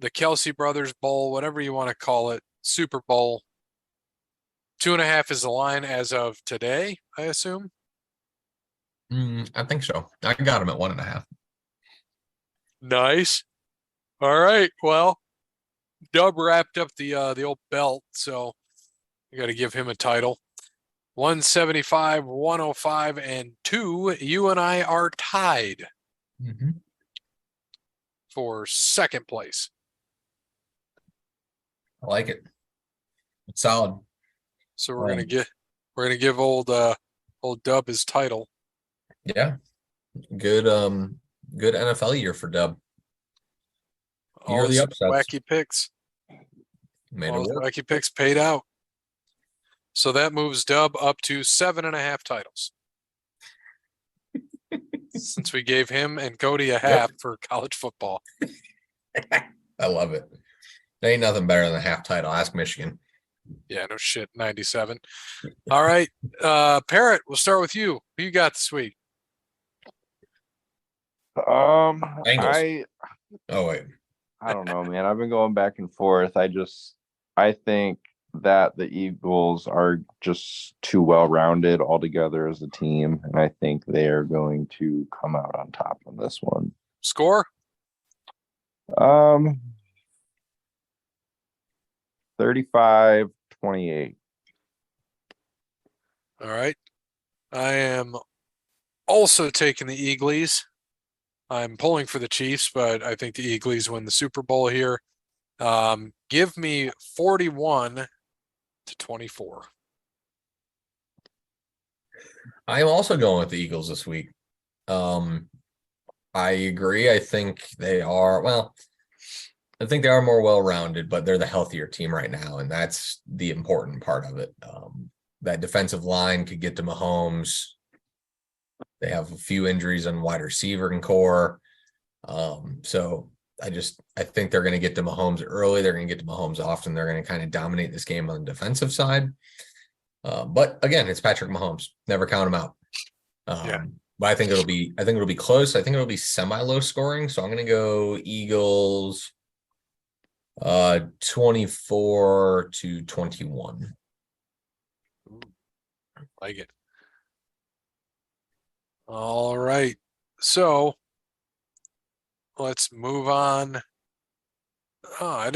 [SPEAKER 1] the Kelce Brothers Bowl, whatever you want to call it, Super Bowl. 2.5 is the line as of today, I assume.
[SPEAKER 2] I think so. I got him at 1.5.
[SPEAKER 1] Nice. All right. Well, Dub wrapped up the old belt, so you got to give him a title. 175, 105, and 2. You and I are tied for second place.
[SPEAKER 2] I like it. It's solid.
[SPEAKER 1] So we're gonna give old Dub his title.
[SPEAKER 2] Yeah. Good NFL year for Dub. Year
[SPEAKER 1] All
[SPEAKER 2] of the
[SPEAKER 1] his
[SPEAKER 2] upsets.
[SPEAKER 1] wacky picks.
[SPEAKER 2] Made
[SPEAKER 1] All
[SPEAKER 2] it
[SPEAKER 1] his
[SPEAKER 2] work.
[SPEAKER 1] wacky picks paid out. So that moves Dub up to 7.5 titles. Since we gave him and Cody a half for college football.
[SPEAKER 2] I love it. There ain't nothing better than a half title. Ask Michigan.
[SPEAKER 1] Yeah, no shit. 97. All right. Parrot, we'll start with you. Who you got this week?
[SPEAKER 2] Bengals. Oh wait.
[SPEAKER 3] I don't know, man. I've been going back and forth. I think that the Eagles are just too well-rounded altogether as a team, and I think they are going to come out on top on this one.
[SPEAKER 1] Score?
[SPEAKER 3] 35-28.
[SPEAKER 1] All right. I am also taking the Eagles. I'm pulling for the Chiefs, but I think the Eagles win the Super Bowl here. Give me 41-24.
[SPEAKER 2] I am also going with the Eagles this week. I agree. I think they are more well-rounded, but they're the healthier team right now, and that's the important part of it. that defensive line could get to Mahomes. They have a few injuries on wide receiver and core. So I think they're going to get to Mahomes early. They're going to get to Mahomes often. They're going to kind of dominate this game on the defensive side. But again, it's Patrick Mahomes. Never count him out. But I think it'll be close. I think it'll be semi-low scoring. So I'm going to go Eagles 24-21.
[SPEAKER 1] Like it. All right. So let's move on. Oh,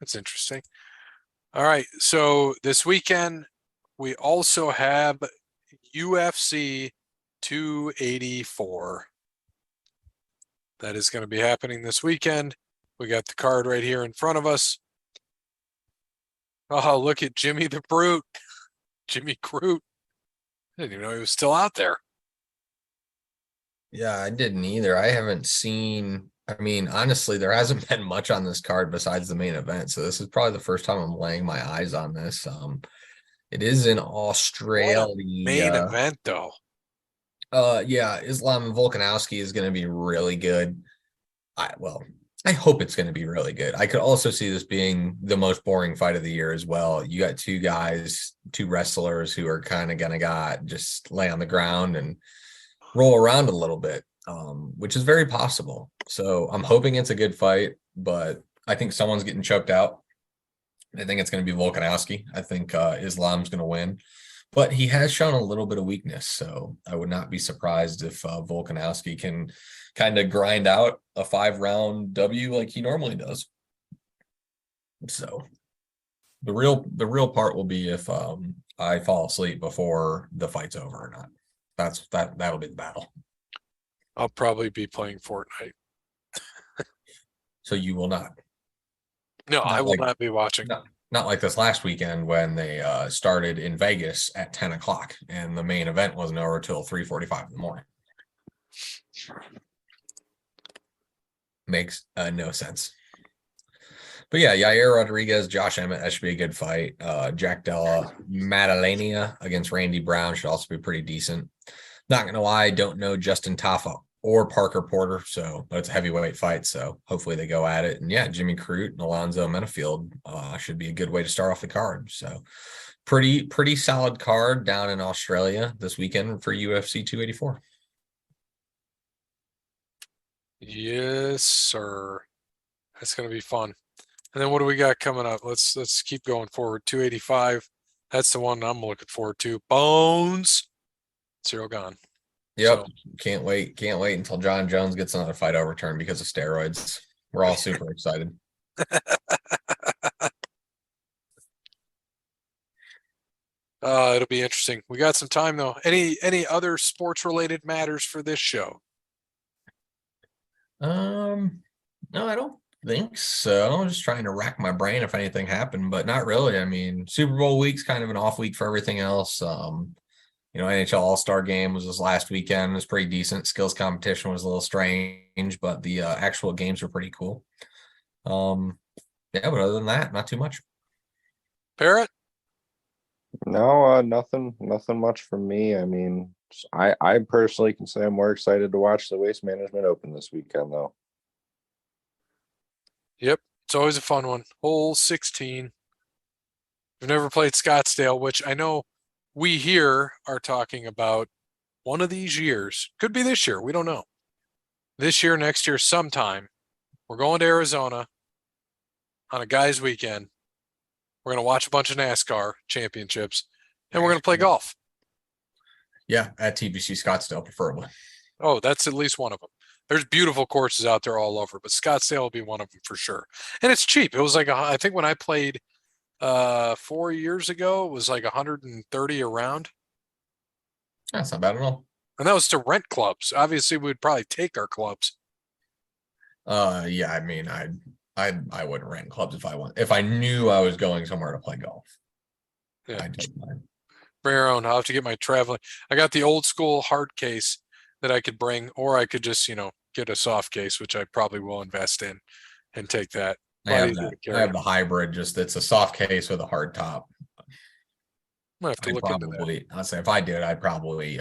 [SPEAKER 1] that's interesting. All right. So this weekend, we also have UFC 284. That is going to be happening this weekend. We got the card right here in front of us. Oh, look at Jimmy the Brute. Jimmy Crute. I didn't even know he was still out there.
[SPEAKER 2] Yeah, I didn't either. I haven't seen, I mean, honestly, there hasn't been much on this card besides the main event. So this is probably the first time I'm laying my eyes on this. It is in Australia.
[SPEAKER 1] Main event though.
[SPEAKER 2] Yeah, Islam Volkanovski is going to be really good. I hope it's going to be really good. I could also see this being the most boring fight of the year as well. You got two wrestlers who are kind of going to just lay on the ground and roll around a little bit, which is very possible. So I'm hoping it's a good fight, but I think someone's getting choked out. I think it's going to be Volkanovski. I think Islam's going to win, but he has shown a little bit of weakness. So I would not be surprised if Volkanovski can kind of grind out a 5-round W like he normally does. So the real part will be if I fall asleep before the fight's over or not. That'll be the battle.
[SPEAKER 1] I'll probably be playing Fortnite.
[SPEAKER 2] So you will not.
[SPEAKER 1] No, I will not be watching.
[SPEAKER 2] Not like this last weekend when they started in Vegas at 10 o'clock and the main event wasn't over till 3:45 in the morning. Makes no sense. But yeah, Yair Rodriguez, Josh Emmett, that should be a good fight. Jack Della Maddalena against Randy Brown should also be pretty decent. Not gonna lie, don't know Justin Tafa or Parker Porter, but it's a heavyweight fight, so hopefully they go at it. And yeah, Jimmy Crute and Alonzo Menafield should be a good way to start off the card. So pretty solid card down in Australia this weekend for UFC 284.
[SPEAKER 1] Yes, sir. That's going to be fun. And then what do we got coming up? Let's keep going forward. 285. That's the one I'm looking forward to. Bones. Cyril gone.
[SPEAKER 2] Yep. So, can't wait until John Jones gets another fight overturned because of steroids. We're all super excited.
[SPEAKER 1] It'll be interesting. We got some time though. Any other sports related matters for this show?
[SPEAKER 2] No, I don't think so. I'm just trying to rack my brain if anything happened, but not really. I mean, Super Bowl week's kind of an off week for everything else. NHL All-Star game was this last weekend. It was pretty decent. Skills competition was a little strange, but the actual games were pretty cool. Yeah, but other than that, not too much.
[SPEAKER 1] Parrot?
[SPEAKER 3] No, nothing much from me. I mean, I personally can say I'm more excited to watch the Waste Management Open this weekend, though.
[SPEAKER 1] Yep, it's always a fun one. Hole 16. We've never played Scottsdale, which I know we here are talking about one of these years. Could be this year. We don't know. This year, next year, sometime. We're going to Arizona on a guy's weekend. We're going to watch a bunch of NASCAR championships, and we're going to play golf.
[SPEAKER 2] Yeah, at TBC Scottsdale, preferably.
[SPEAKER 1] Oh, that's at least one of them. There's beautiful courses out there all over, but Scottsdale will be one of them for sure. And it's cheap. It was like, I think when I played 4 years ago, it was like 130 a round.
[SPEAKER 2] That's not bad at all.
[SPEAKER 1] And that was to rent clubs. Obviously, we'd probably take our clubs.
[SPEAKER 2] Yeah, I mean, I wouldn't rent clubs if I knew I was going somewhere to play golf.
[SPEAKER 1] Yeah.
[SPEAKER 2] I'd take mine.
[SPEAKER 1] Bring your own. I'll have to get my traveling. I got the old school hard case that I could bring, or I could just, get a soft case, which I probably will invest in and take that.
[SPEAKER 2] I have the hybrid, just it's a soft case with a hard top.
[SPEAKER 1] I'm gonna have to
[SPEAKER 2] I'd
[SPEAKER 1] look into that.
[SPEAKER 2] probably, I'd say if I did, I'd probably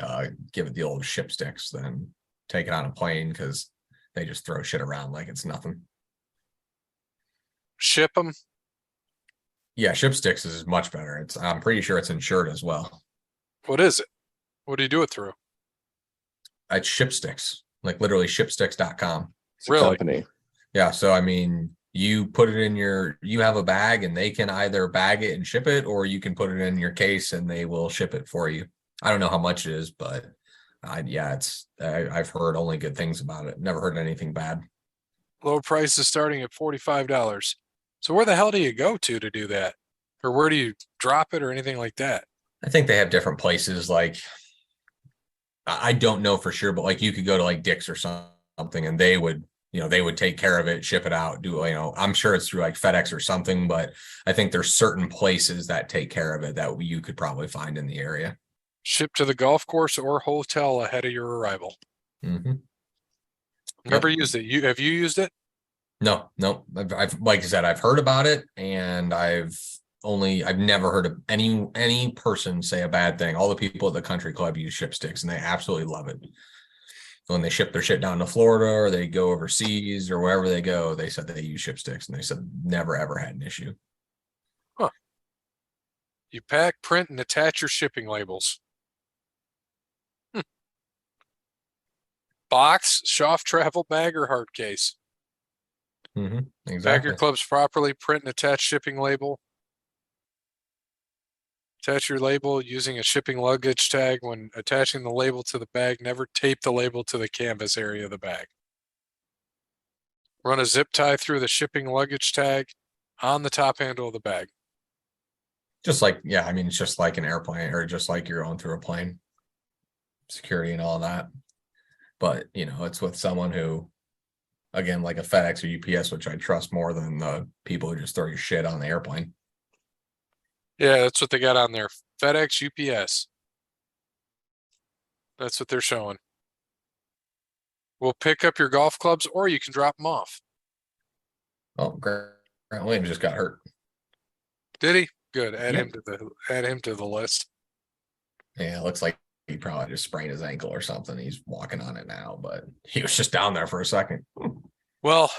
[SPEAKER 2] give it the old ship sticks, then take it on a plane because they just throw shit around like it's nothing.
[SPEAKER 1] Ship them.
[SPEAKER 2] Yeah, ship sticks is much better. I'm pretty sure it's insured as well.
[SPEAKER 1] What is it? What do you do it through?
[SPEAKER 2] It's ship sticks, like literally shipsticks.com.
[SPEAKER 3] It's a
[SPEAKER 1] Really?
[SPEAKER 3] company.
[SPEAKER 2] Yeah, so I mean, you put it in you have a bag and they can either bag it and ship it, or you can put it in your case and they will ship it for you. I don't know how much it is, but I've heard only good things about it. Never heard anything bad.
[SPEAKER 1] Low price is starting at $45. So where the hell do you go to do that? Or where do you drop it or anything like that?
[SPEAKER 2] I think they have different places. Like, I don't know for sure, but like you could go to like Dick's or something and they would take care of it, ship it out, I'm sure it's through like FedEx or something, but I think there's certain places that take care of it that you could probably find in the area.
[SPEAKER 1] Ship to the golf course or hotel ahead of your arrival.
[SPEAKER 2] Mm-hmm.
[SPEAKER 1] Never used it. Have you used it?
[SPEAKER 2] No. I've like I said, I've heard about it, and I've never heard of any person say a bad thing. All the people at the country club use ship sticks, and they absolutely love it. When they ship their shit down to Florida or they go overseas or wherever they go, they said they use ship sticks, and they said never ever had an issue.
[SPEAKER 1] Huh. You pack, print, and attach your shipping labels. Box, soft travel bag, or hard case.
[SPEAKER 2] Exactly.
[SPEAKER 1] Pack your clubs properly, print and attach shipping label. Attach your label using a shipping luggage tag. When attaching the label to the bag, never tape the label to the canvas area of the bag. Run a zip tie through the shipping luggage tag on the top handle of the bag.
[SPEAKER 2] Just like, it's just like an airplane, or just like you're going through a plane. Security and all that. But, it's with someone who, again, like a FedEx or UPS, which I trust more than the people who just throw your shit on the airplane.
[SPEAKER 1] Yeah, that's what they got on there. FedEx, UPS. That's what they're showing. We'll pick up your golf clubs, or you can drop them off.
[SPEAKER 2] Oh, Grant Williams just got hurt.
[SPEAKER 1] Did he? Good. Add
[SPEAKER 2] Yep.
[SPEAKER 1] him to the list.
[SPEAKER 2] Yeah, it looks like he probably just sprained his ankle or something. He's walking on it now, but he was just down there for a second.
[SPEAKER 1] Well,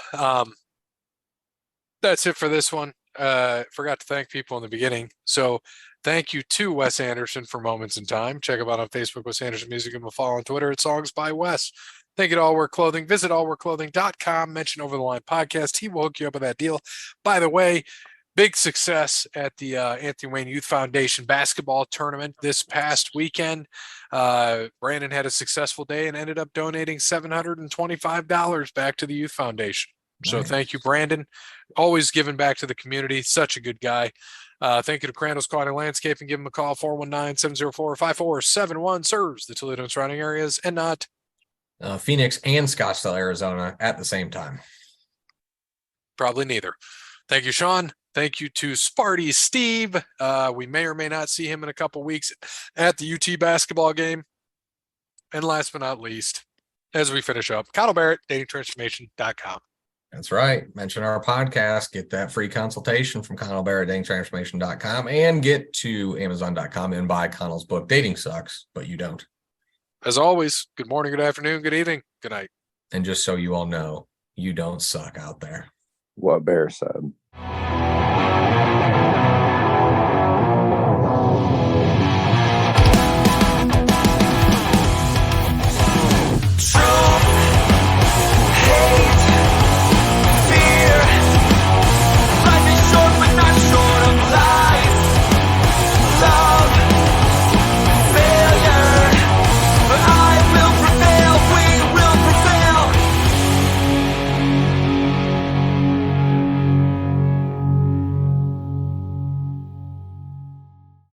[SPEAKER 1] that's it for this one. Forgot to thank people in the beginning. So thank you to Wes Anderson for Moments in Time. Check him out on Facebook, Wes Anderson Music, and we'll follow on Twitter at Songs by Wes. Thank you to All Work Clothing. Visit allworkclothing.com. Mention Over the Line Podcast. He will hook you up with that deal. By the way, big success at the Anthony Wayne Youth Foundation basketball tournament this past weekend. Brandon had a successful day and ended up donating $725 back to the Youth Foundation. So Thank you, Brandon. Always giving back to the community. Such a good guy. Thank you to Crandall's Quality Landscaping. Give him a call, 419-704-5471. Serves the Toledo and surrounding areas and not
[SPEAKER 2] Phoenix and Scottsdale, Arizona at the same time.
[SPEAKER 1] Probably neither. Thank you, Sean. Thank you to Sparty Steve. We may or may not see him in a couple weeks at the UT basketball game. And last but not least, as we finish up, Connell Barrett, datingtransformation.com.
[SPEAKER 2] That's right. Mention our podcast. Get that free consultation from Connell Barrett, datingtransformation.com, and get to Amazon.com and buy Connell's book, Dating Sucks, But You Don't.
[SPEAKER 1] As always, good morning, good afternoon, good evening, good night.
[SPEAKER 2] And just so you all know, you don't suck out there.
[SPEAKER 3] What Bear said.